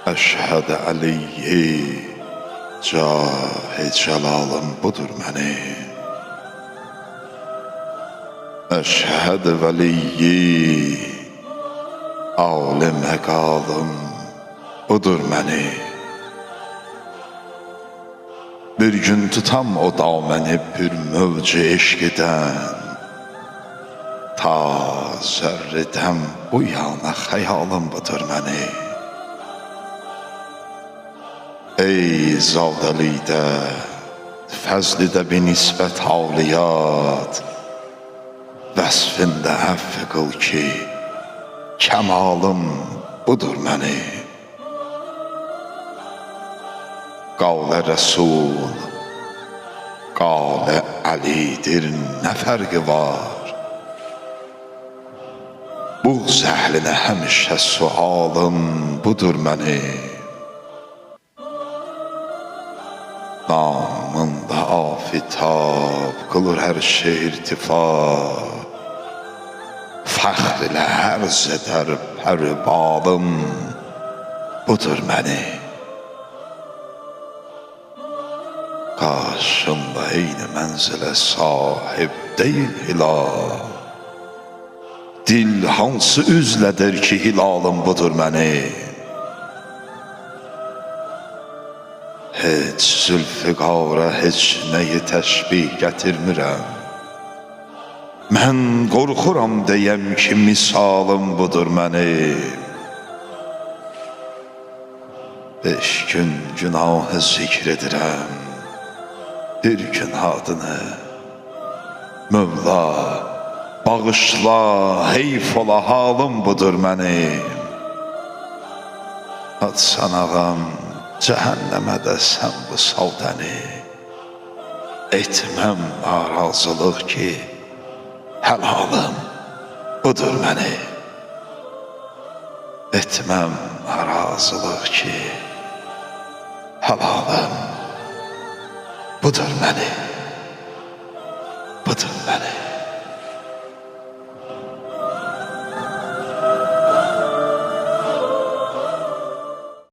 Əşhədə əleyhi cah-i cəlalım budur mənim. Əşhədə vəliyyi âli məqalım budur mənim. Bir gün tutam o daməni bir mövc eşqidən, ta zərridən bu yana xəyalım budur mənim. Ey zadəlikdə, fəzlidə bir nisbət havliyat, vəsfində əfv qıl ki, kəmalım budur mənim. Qalə Rəsul, qalə Əlidir, nə fərqi var? Buğz əhlinə həmişə sualım budur mənim. Namında afitab qılır hər şey irtifa, fəxr ilə ərz edər pərvalım budur mənim. Qarşımda eyni mənzilə sahib deyil hilal, dil hansı üzlədir ki hilalım budur mənim. Heç zülfiqara heç nəyi təşbih gətirmirəm, mən qorxuram deyəm ki misalım budur mənim. 5 gün günahı zikr edirəm, bir gün adını, Mövla bağışla, heyf ola halım budur mənim. Atsan ağam cəhənnəmə də sən bu savdəni, etməm narazılıq ki həlalım budur mənim. Etməm narazılıq ki həlalım budur mənim, budur mənim.